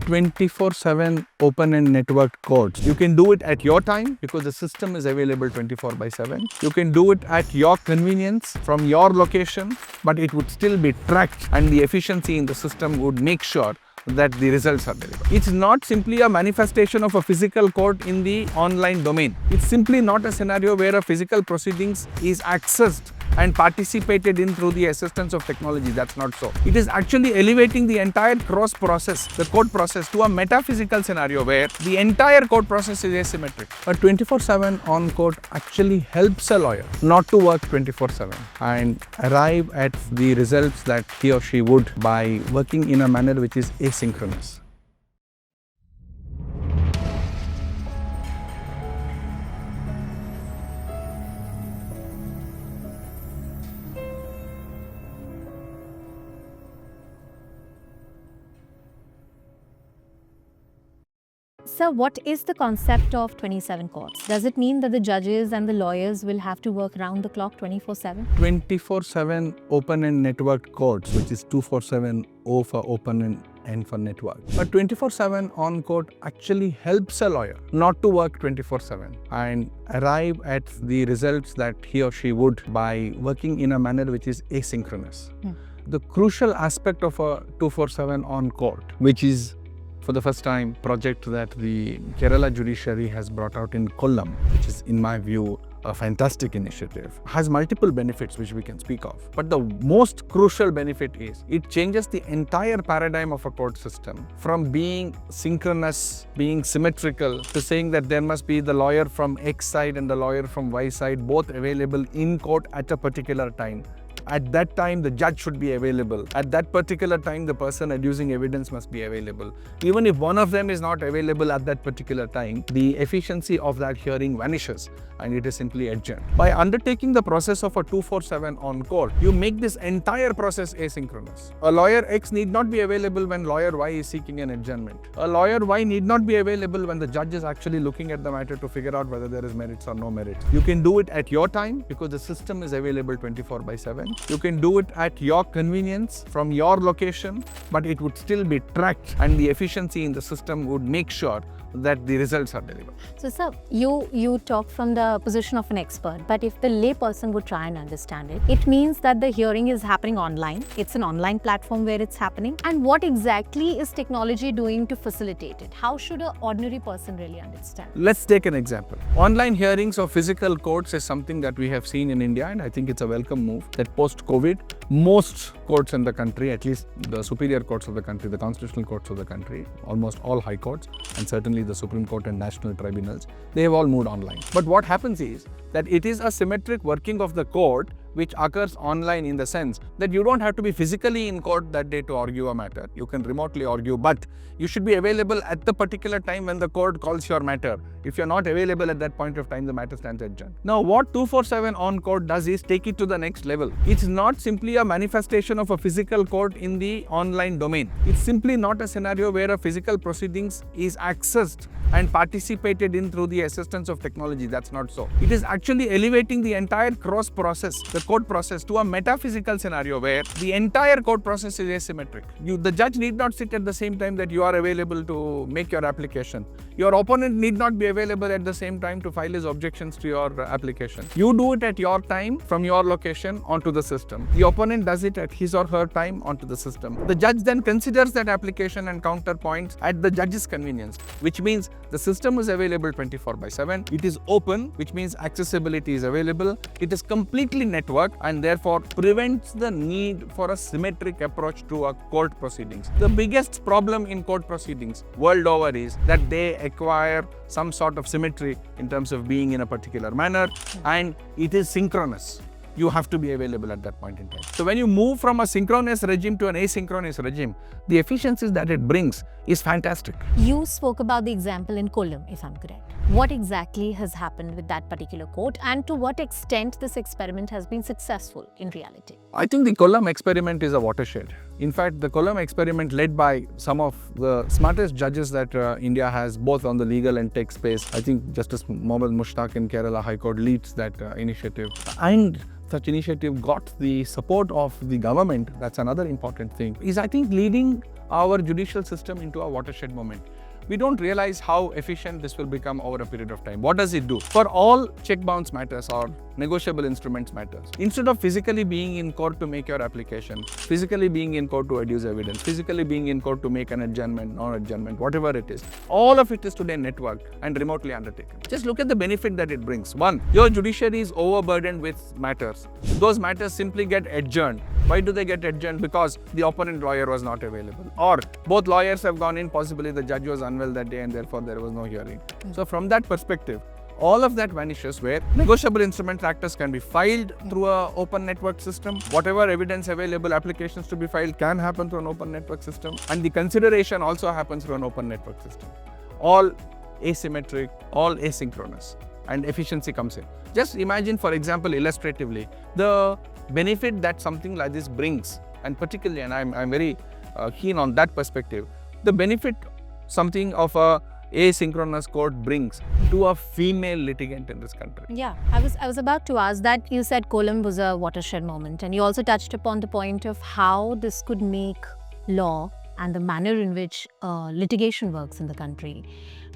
24/7 open and networked courts. You can do it at your time because the system is available 24/7. You can do it at your convenience from your location, but it would still be tracked and the efficiency in the system would make sure that the results are delivered. It's not simply a manifestation of a physical court in the online domain. It's simply not a scenario where a physical proceedings is accessed and participated in through the assistance of technology. That's not so. It is actually elevating the entire cross process, the court process, to a metaphysical scenario where the entire court process is asymmetric. A 24/7 on court actually helps a lawyer not to work 24/7 and arrive at the results that he or she would by working in a manner which is asynchronous. Sir, what is the concept of 27 courts? Does it mean that the judges and the lawyers will have to work round the clock 24/7? 24/7 open and networked courts, which is 247 O for open and for network. But 24/7 on court actually helps a lawyer not to work 24/7 and arrive at the results that he or she would by working in a manner which is asynchronous. The crucial aspect of a 247 on court, which is for the first time project that the Kerala judiciary has brought out in Kollam, which is in my view a fantastic initiative, has multiple benefits which we can speak of. But the most crucial benefit is it changes the entire paradigm of a court system from being synchronous, being symmetrical, to saying that there must be the lawyer from X side and the lawyer from Y side both available in court at a particular time. At that time, the judge should be available. At that particular time, the person adducing evidence must be available. Even if one of them is not available at that particular time, the efficiency of that hearing vanishes and it is simply adjourned. By undertaking the process of a 247 on court, you make this entire process asynchronous. A lawyer X need not be available when lawyer Y is seeking an adjournment. A lawyer Y need not be available when the judge is actually looking at the matter to figure out whether there is merits or no merits. You can do it at your time because the system is available 24/7. You can do it at your convenience from your location, but it would still be tracked and the efficiency in the system would make sure that the results are delivered. So, sir, you talk from the position of an expert, but if the lay person would try and understand it, it means that the hearing is happening online. It's an online platform where it's happening. And what exactly is technology doing to facilitate it? How should an ordinary person really understand? Let's take an example. Online hearings of physical courts is something that we have seen in India, and I think it's a welcome move that post-COVID, most courts in the country, at least the superior courts of the country, the constitutional courts of the country, almost all high courts, and certainly the Supreme Court and national tribunals, they have all moved online. But what happens is that it is a symmetric working of the court which occurs online in the sense that you don't have to be physically in court that day to argue a matter. You can remotely argue, but you should be available at the particular time when the court calls your matter. If you're not available at that point of time, the matter stands adjourned. Now, what 247 on court does is take it to the next level. It's not simply a manifestation of a physical court in the online domain. It's simply not a scenario where a physical proceedings is accessed and participated in through the assistance of technology. That's not so. It is actually elevating the entire cross process, the court process, to a metaphysical scenario where the entire court process is asymmetric. The judge need not sit at the same time that you are available to make your application. Your opponent need not be available at the same time to file his objections to your application. You do it at your time from your location onto the system. The opponent does it at his or her time onto the system. The judge then considers that application and counterpoints at the judge's convenience, which means the system is available 24/7. It is open, which means accessibility is available. It is completely networked and therefore prevents the need for a symmetric approach to a court proceedings. The biggest problem in court proceedings world over is that they acquire some sort of symmetry in terms of being in a particular manner, and it is synchronous. You have to be available at that point in time. So when you move from a synchronous regime to an asynchronous regime, the efficiencies that it brings is fantastic. You spoke about the example in Kollam, if I'm correct. What exactly has happened with that particular court, and to what extent this experiment has been successful in reality? I think the Kollam experiment is a watershed. In fact, the Kollam experiment, led by some of the smartest judges that India has, both on the legal and tech space. I think Justice Mohammad Mushtaq in Kerala High Court leads that initiative. And such initiative got the support of the government. That's another important thing. Is, I think, leading our judicial system into a watershed moment. We don't realize how efficient this will become over a period of time. What does it do? For all check bounce matters or negotiable instruments matters, instead of physically being in court to make your application, physically being in court to adduce evidence, physically being in court to make an adjournment, non-adjournment, whatever it is, all of it is today networked and remotely undertaken. Just look at the benefit that it brings. One, your judiciary is overburdened with matters. Those matters simply get adjourned. Why do they get adjourned? Because the opponent lawyer was not available, or both lawyers have gone in, possibly the judge was unwell that day and therefore there was no hearing. So from that perspective, all of that vanishes, where negotiable instrument tractors can be filed through an open network system. Whatever evidence available, applications to be filed can happen through an open network system, and the consideration also happens through an open network system. All asymmetric, all asynchronous, and efficiency comes in. Just imagine, for example, illustratively, the benefit that something like this brings, and particularly, and I'm very keen on that perspective, the benefit something of a asynchronous court brings to a female litigant in this country. Yeah, I was about to ask that. You said Kollam was a watershed moment, and you also touched upon the point of how this could make law and the manner in which litigation works in the country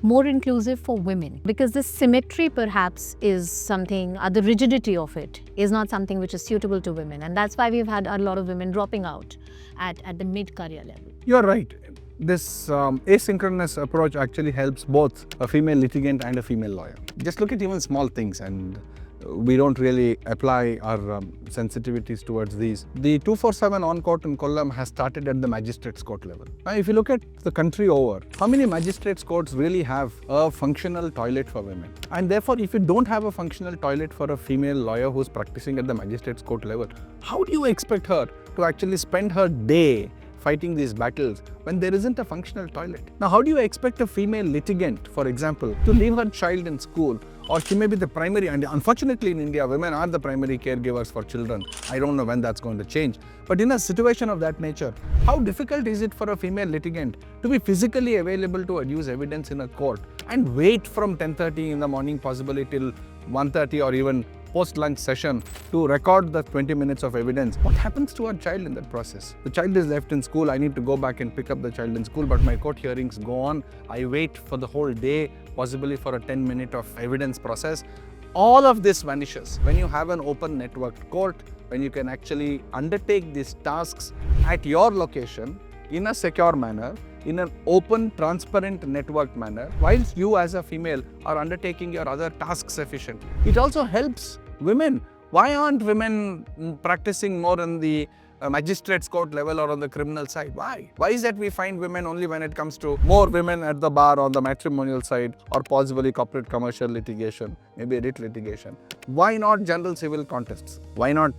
more inclusive for women, because this symmetry perhaps is something, the rigidity of it is not something which is suitable to women, and that's why we've had a lot of women dropping out at the mid-career level. You're right. This asynchronous approach actually helps both a female litigant and a female lawyer. Just look at even small things, and we don't really apply our sensitivities towards these. The 247 on court in Kollam has started at the magistrates court level. Now, if you look at the country over, how many magistrates courts really have a functional toilet for women? And therefore, if you don't have a functional toilet for a female lawyer who's practicing at the magistrates court level, how do you expect her to actually spend her day fighting these battles when there isn't a functional toilet? Now, how do you expect a female litigant, for example, to leave her child in school, or she may be the primary, and unfortunately in India, women are the primary caregivers for children. I don't know when that's going to change. But in a situation of that nature, how difficult is it for a female litigant to be physically available to adduce evidence in a court and wait from 10:30 in the morning, possibly till 1:30 or even post-lunch session to record the 20 minutes of evidence? What happens to our child in that process? The child is left in school, I need to go back and pick up the child in school, but my court hearings go on. I wait for the whole day, possibly for a 10-minute of evidence process. All of this vanishes when you have an open networked court, when you can actually undertake these tasks at your location in a secure manner, in an open, transparent, networked manner, whilst you as a female are undertaking your other tasks efficiently. It also helps women. Why aren't women practicing more on the magistrates court level or on the criminal side? Why? Why is that we find women only when it comes to more women at the bar on the matrimonial side, or possibly corporate commercial litigation, maybe writ litigation? Why not general civil contests? Why not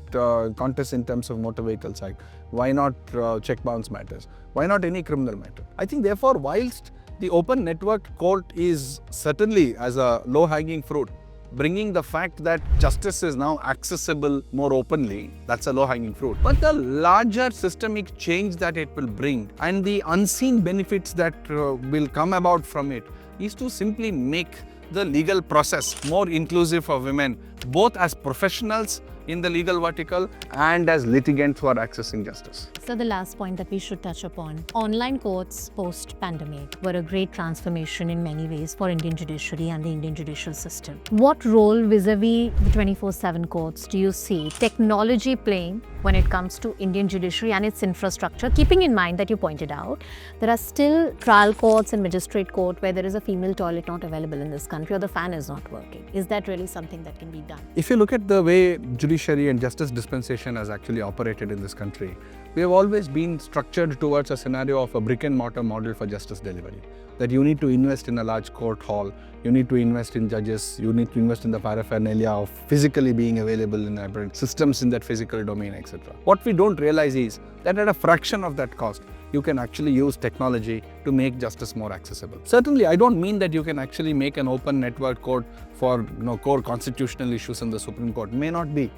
contests in terms of motor vehicle side? Why not check bounce matters? Why not any criminal matter? I think therefore, whilst the open network court is certainly as a low-hanging fruit, bringing the fact that justice is now accessible more openly, that's a low-hanging fruit. But the larger systemic change that it will bring and the unseen benefits that will come about from it is to simply make the legal process more inclusive for women, both as professionals in the legal vertical and as litigants who are accessing justice. So the last point that we should touch upon, online courts post-pandemic were a great transformation in many ways for Indian judiciary and the Indian judicial system. What role vis-a-vis the 24/7 courts do you see technology playing when it comes to Indian judiciary and its infrastructure, keeping in mind that you pointed out there are still trial courts and magistrate court where there is a female toilet not available in this country, or the fan is not working? Is that really something that can be done? If you look at the way judiciary and justice dispensation has actually operated in this country, we have always been structured towards a scenario of a brick and mortar model for justice delivery. That you need to invest in a large court hall, you need to invest in judges, you need to invest in the paraphernalia of physically being available in aberrant systems in that physical domain, etc. What we don't realize is that at a fraction of that cost, you can actually use technology to make justice more accessible. Certainly, I don't mean that you can actually make an open network court for core constitutional issues in the Supreme Court. May not be.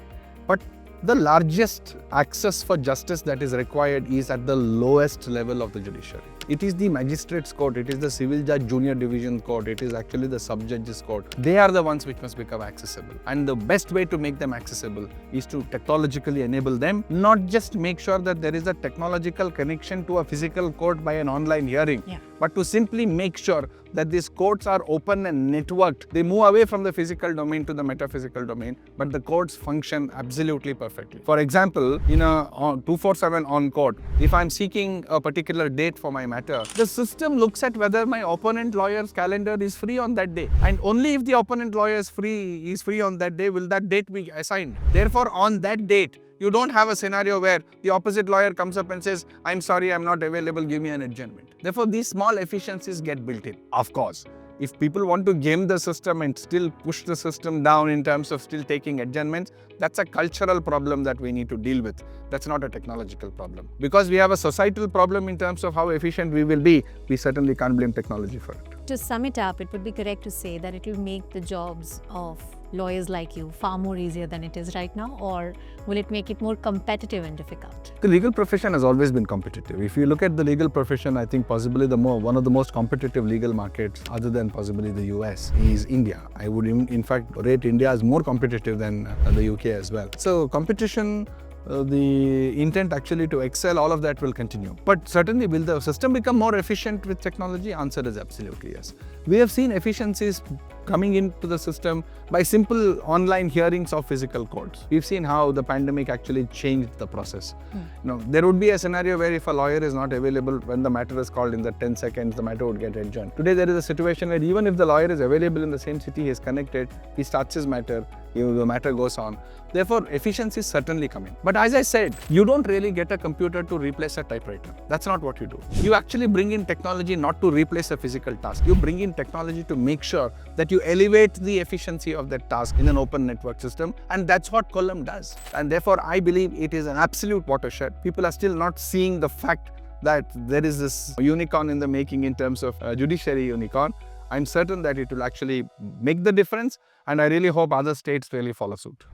But The largest access for justice that is required is at the lowest level of the judiciary. It is the magistrates court, it is the civil judge junior division court, it is actually the sub judges court. They are the ones which must become accessible. And the best way to make them accessible is to technologically enable them, not just make sure that there is a technological connection to a physical court by an online hearing, but to simply make sure that these courts are open and networked. They move away from the physical domain to the metaphysical domain, but the courts function absolutely perfectly. For example, in a 247 on court, if I'm seeking a particular date for my matter, the system looks at whether my opponent lawyer's calendar is free on that day. And only if the opponent lawyer is free on that day will that date be assigned. Therefore, on that date, you don't have a scenario where the opposite lawyer comes up and says, I'm sorry, I'm not available, give me an adjournment. Therefore, these small efficiencies get built in. Of course, if people want to game the system and still push the system down in terms of still taking adjournments, that's a cultural problem that we need to deal with. That's not a technological problem. Because we have a societal problem in terms of how efficient we will be, we certainly can't blame technology for it. To sum it up, it would be correct to say that it will make the jobs of lawyers like you far more easier than it is right now, or will it make it more competitive and difficult? The legal profession has always been competitive. If you look at the legal profession, I think possibly one of the most competitive legal markets, other than possibly the US, is India. I would in fact rate India as more competitive than the UK as well. So competition, the intent actually to excel, all of that will continue. But certainly, will the system become more efficient with technology? Answer is absolutely yes. We have seen efficiencies coming into the system by simple online hearings of physical courts. We've seen how the pandemic actually changed the process. There would be a scenario where if a lawyer is not available when the matter is called, in the 10 seconds, the matter would get adjourned. Today, there is a situation where even if the lawyer is available in the same city, he is connected, he starts his matter, the matter goes on. Therefore, efficiency is certainly coming. But as I said, you don't really get a computer to replace a typewriter. That's not what you do. You actually bring in technology not to replace a physical task. You bring in technology to make sure that you elevate the efficiency of that task in an open network system. And that's what Kollam does. And therefore, I believe it is an absolute watershed. People are still not seeing the fact that there is this unicorn in the making in terms of judiciary unicorn. I'm certain that it will actually make the difference, and I really hope other states really follow suit.